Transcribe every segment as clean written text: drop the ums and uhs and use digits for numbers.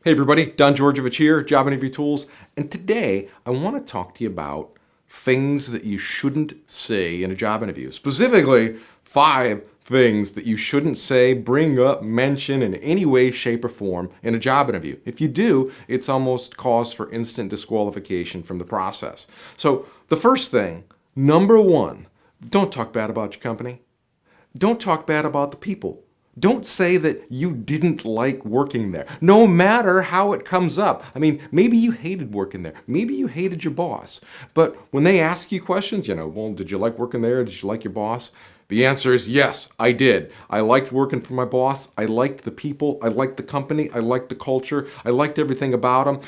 Hey everybody, Don Georgievich here, Job Interview Tools, and today I want to talk to you about things that you shouldn't say in a job interview. Specifically, 5 things that you shouldn't say, bring up, mention in any way, shape, or form in a job interview. If you do, it's almost cause for instant disqualification from the process. So the first thing, number one, don't talk bad about your company. Don't talk bad about the people. Don't say that you didn't like working there, no matter how it comes up. I mean, maybe you hated working there. Maybe you hated your boss. But when they ask you questions, well, did you like working there? Did you like your boss? The answer is yes, I did. I liked working for my boss. I liked the people. I liked the company. I liked the culture. I liked everything about them.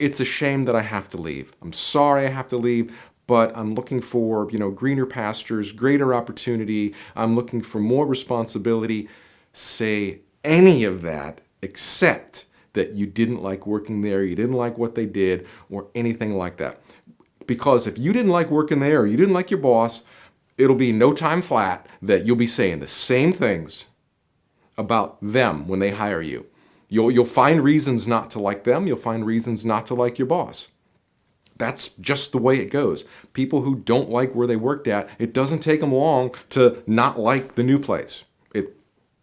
It's a shame that I have to leave. I'm sorry I have to leave, but I'm looking for, greener pastures, greater opportunity. I'm looking for more responsibility. Say any of that except that you didn't like working there, you didn't like what they did, or anything like that. Because if you didn't like working there or you didn't like your boss, it'll be no time flat that you'll be saying the same things about them when they hire you. You'll find reasons not to like them. You'll find reasons not to like your boss. That's just the way it goes. People who don't like where they worked at, it doesn't take them long to not like the new place.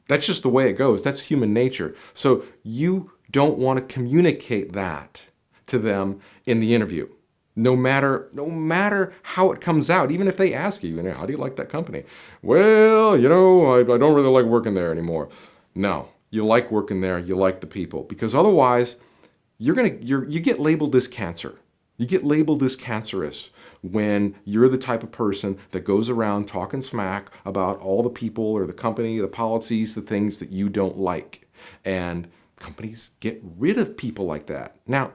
That's just the way it goes. That's human nature. So you don't want to communicate that to them in the interview. No matter how it comes out, even if they ask you, how do you like that company? Well, I don't really like working there anymore. No, you like working there. You like the people, because otherwise, you get labeled as cancer. You get labeled as cancerous when you're the type of person that goes around talking smack about all the people or the company, the policies, the things that you don't like. And companies get rid of people like that. Now,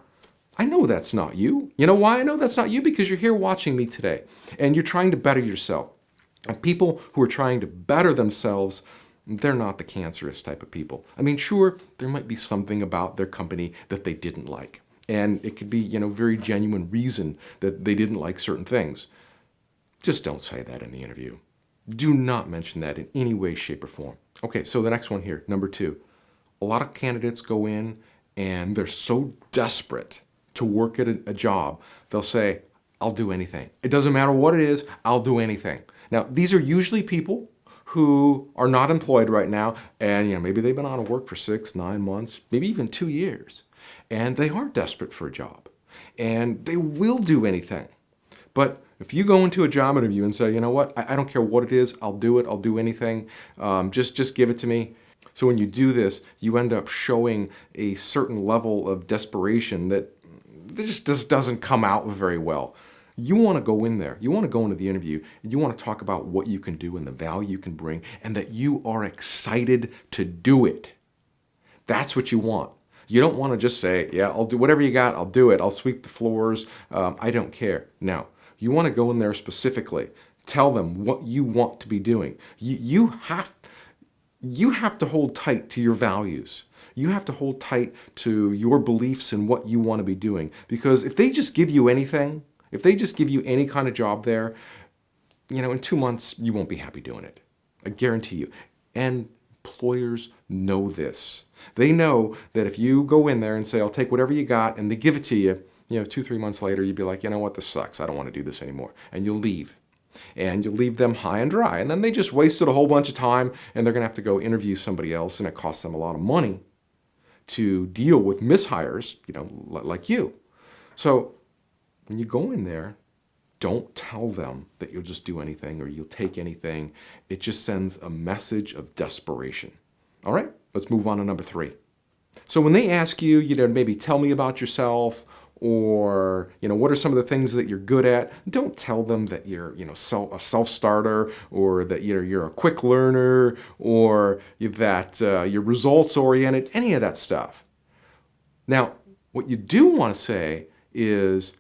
I know that's not you. You know why I know that's not you? Because you're here watching me today and you're trying to better yourself. And people who are trying to better themselves, they're not the cancerous type of people. I mean, sure, there might be something about their company that they didn't like. And it could be, very genuine reason that they didn't like certain things. Just don't say that in the interview. Do not mention that in any way, shape, or form. Okay, so the next one here, number 2. A lot of candidates go in and they're so desperate to work at a job, they'll say, I'll do anything. It doesn't matter what it is, I'll do anything. Now, these are usually people who are not employed right now, and maybe they've been out of work for 6, 9 months, maybe even 2 years. And they are desperate for a job. And they will do anything. But if you go into a job interview and say, you know what, I don't care what it is, I'll do it, I'll do anything, just give it to me. So when you do this, you end up showing a certain level of desperation that just doesn't come out very well. You want to go in there, you want to go into the interview, and you want to talk about what you can do and the value you can bring, and that you are excited to do it. That's what you want. You don't want to just say, yeah, I'll do whatever you got, I'll do it, I'll sweep the floors, I don't care. No, you want to go in there specifically. Tell them what you want to be doing. You have to hold tight to your values. You have to hold tight to your beliefs and what you want to be doing. Because if they just give you anything, if they just give you any kind of job there, in 2 months, you won't be happy doing it. I guarantee you. And employers know this. They know that if you go in there and say, I'll take whatever you got, and they give it to you, 2, 3 months later, you'd be like, you know what, this sucks. I don't want to do this anymore. And you'll leave. And you'll leave them high and dry. And then they just wasted a whole bunch of time, and they're going to have to go interview somebody else, and it costs them a lot of money to deal with mishires, like you. So when you go in there, don't tell them that you'll just do anything or you'll take anything. It just sends a message of desperation. All right, let's move on to number 3. So when they ask you, maybe tell me about yourself, or, what are some of the things that you're good at? Don't tell them that you're, a self-starter, or that you're a quick learner, or that you're results-oriented, any of that stuff. Now, what you do want to say is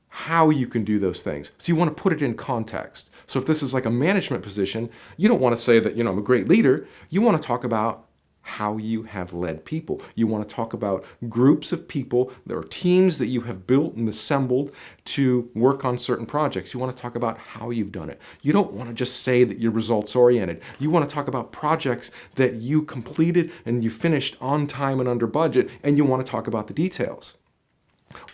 how you can do those things. So you want to put it in context. So if this is like a management position, you don't want to say that, I'm a great leader. You want to talk about how you have led people. You want to talk about groups of people or teams that you have built and assembled to work on certain projects. You want to talk about how you've done it. You don't want to just say that you're results oriented. You want to talk about projects that you completed and you finished on time and under budget, and you want to talk about the details.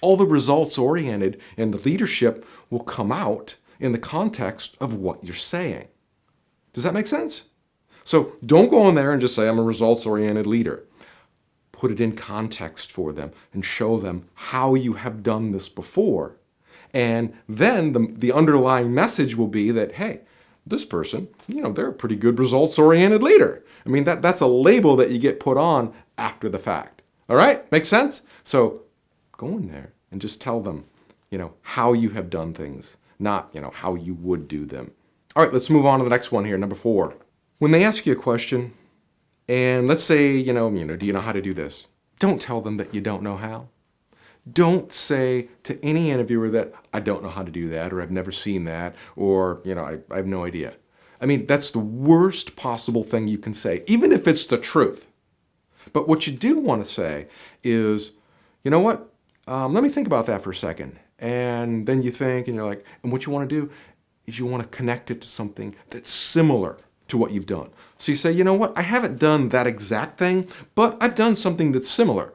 All the results oriented and the leadership will come out in the context of what you're saying. Does that make sense? So don't go in there and just say, I'm a results-oriented leader. Put it in context for them and show them how you have done this before. And then the underlying message will be that, hey, this person, they're a pretty good results-oriented leader. I mean, that's a label that you get put on after the fact. All right? Make sense? So go in there and just tell them, how you have done things, not, how you would do them. All right, let's move on to the next one here, number 4. When they ask you a question, and let's say, do you know how to do this? Don't tell them that you don't know how. Don't say to any interviewer that I don't know how to do that, or I've never seen that, or, I have no idea. I mean, that's the worst possible thing you can say, even if it's the truth. But what you do want to say is, you know what? Let me think about that for a second. And then you think, and you're like, and what you want to do is you want to connect it to something that's similar to what you've done. So you say, you know what, I haven't done that exact thing, but I've done something that's similar.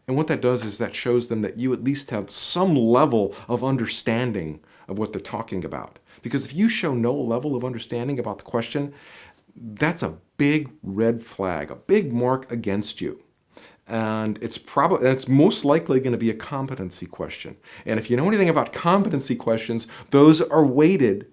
And what that does is that shows them that you at least have some level of understanding of what they're talking about. Because if you show no level of understanding about the question, that's a big red flag, a big mark against you. And it's most likely going to be a competency question. And if you know anything about competency questions, those are weighted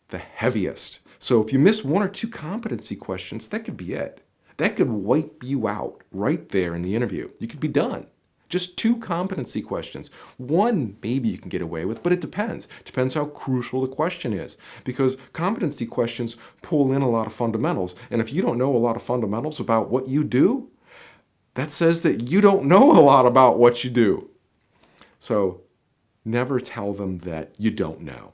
the heaviest. So if you miss 1 or 2 competency questions, that could be it. That could wipe you out right there in the interview. You could be done. Just 2 competency questions. 1 maybe you can get away with, but it depends. Depends how crucial the question is. Because competency questions pull in a lot of fundamentals. And if you don't know a lot of fundamentals about what you do, that says that you don't know a lot about what you do. So never tell them that you don't know.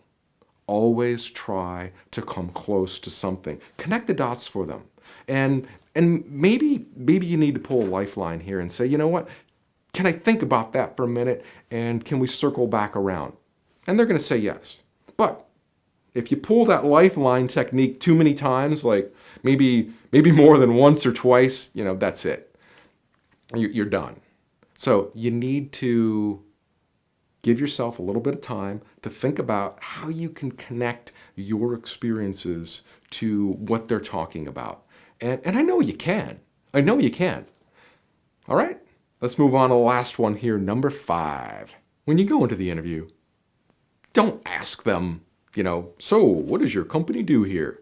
Always try to come close to something. Connect the dots for them. And maybe you need to pull a lifeline here and say, you know what? Can I think about that for a minute? And can we circle back around? And they're going to say yes. But if you pull that lifeline technique too many times, like maybe more than once or twice, that's it. You're done. So you need to give yourself a little bit of time to think about how you can connect your experiences to what they're talking about. And I know you can. I know you can. All right, let's move on to the last one here, number 5. When you go into the interview, don't ask them, so what does your company do here?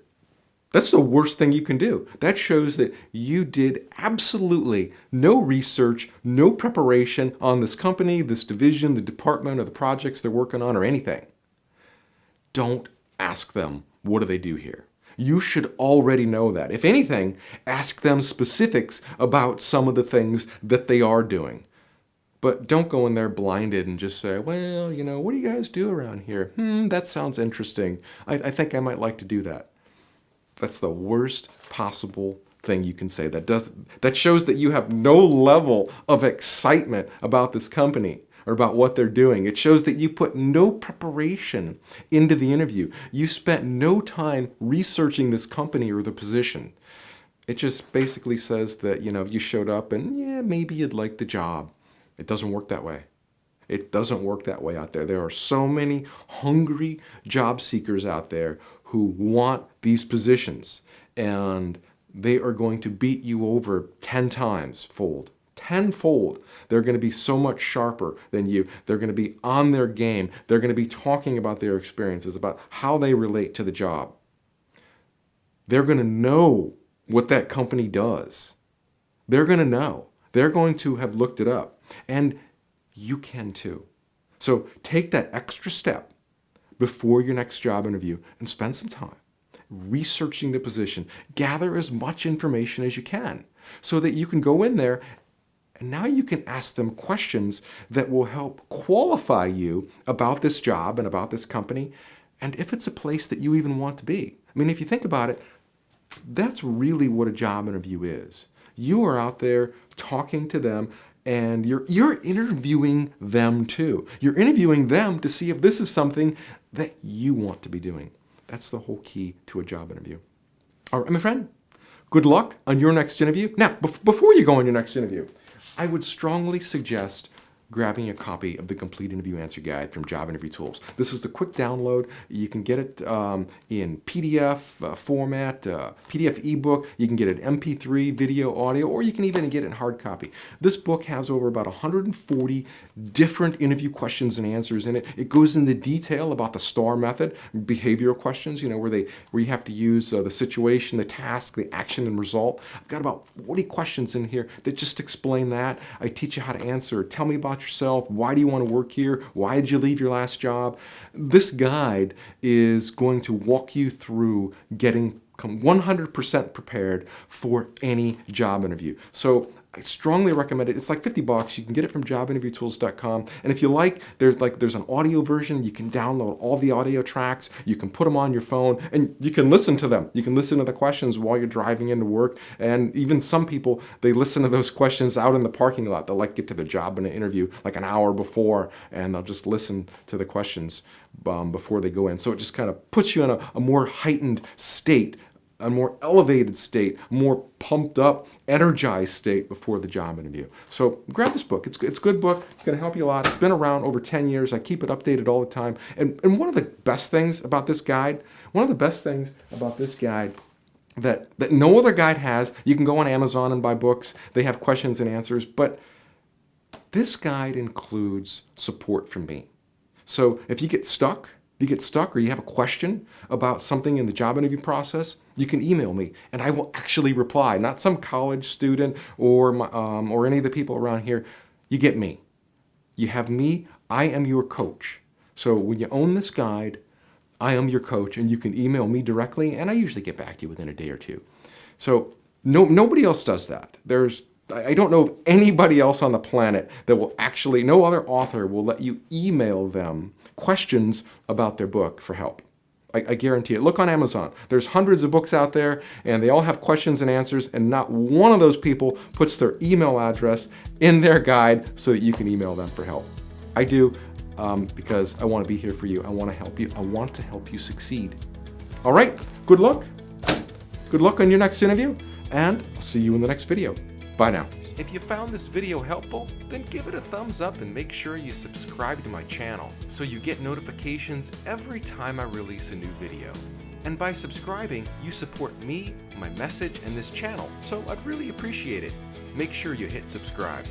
That's the worst thing you can do. That shows that you did absolutely no research, no preparation on this company, this division, the department, or the projects they're working on, or anything. Don't ask them, what do they do here? You should already know that. If anything, ask them specifics about some of the things that they are doing. But don't go in there blinded and just say, well, what do you guys do around here? That sounds interesting. I think I might like to do that. That's the worst possible thing you can say. That shows that you have no level of excitement about this company or about what they're doing. It shows that you put no preparation into the interview. You spent no time researching this company or the position. It just basically says that, you showed up and maybe you'd like the job. It doesn't work that way. It doesn't work that way out there. There are so many hungry job seekers out there who want these positions, and they are going to beat you over 10 times fold. Tenfold. They're going to be so much sharper than you. They're going to be on their game. They're going to be talking about their experiences, about how they relate to the job. They're going to know what that company does. They're going to know. They're going to have looked it up. And you can too. So take that extra step before your next job interview and spend some time researching the position. Gather as much information as you can so that you can go in there and now you can ask them questions that will help qualify you about this job and about this company and if it's a place that you even want to be. I mean, if you think about it, that's really what a job interview is. You are out there talking to them, and you're interviewing them too. You're interviewing them to see if this is something that you want to be doing. That's the whole key to a job interview. All right, my friend, good luck on your next interview. Now, before you go on your next interview, I would strongly suggest grabbing a copy of the Complete Interview Answer Guide from Job Interview Tools. This is the quick download. You can get it in PDF format, PDF ebook. You can get it MP3, video, audio, or you can even get it in hard copy. This book has over about 140 different interview questions and answers in it. It goes into detail about the STAR method, behavioral questions, where you have to use the situation, the task, the action, and result. I've got about 40 questions in here that just explain that. I teach you how to answer. Tell me about yourself. Why do you want to work here? Why did you leave your last job? This guide is going to walk you through getting 100% prepared for any job interview. So I strongly recommend it. It's like $50. You can get it from jobinterviewtools.com. And if you like, there's an audio version. You can download all the audio tracks. You can put them on your phone and you can listen to them. You can listen to the questions while you're driving into work. And even some people, they listen to those questions out in the parking lot. They'll get to the job in an interview like an hour before, and they'll just listen to the questions before they go in. So it just kind of puts you in a more heightened state, a more elevated state, more pumped up, energized state before the job interview. So grab this book. It's a good book. It's going to help you a lot. It's been around over 10 years. I keep it updated all the time. And one of the best things about this guide, that no other guide has, you can go on Amazon and buy books. They have questions and answers, but this guide includes support from me. So if you get stuck or you have a question about something in the job interview process, you can email me and I will actually reply. Not some college student or any of the people around here. You get me. You have me. I am your coach. So when you own this guide, I am your coach, and you can email me directly, and I usually get back to you within a day or two. So nobody else does that. I don't know of anybody else on the planet that will actually, no other author will let you email them questions about their book for help. I guarantee it. Look on Amazon. There's hundreds of books out there, and they all have questions and answers, and not one of those people puts their email address in their guide so that you can email them for help. I do because I want to be here for you. I want to help you. I want to help you succeed. All right, good luck. Good luck on your next interview, and I'll see you in the next video. Bye now. If you found this video helpful, then give it a thumbs up and make sure you subscribe to my channel so you get notifications every time I release a new video. And by subscribing, you support me, my message, and this channel, so I'd really appreciate it. Make sure you hit subscribe.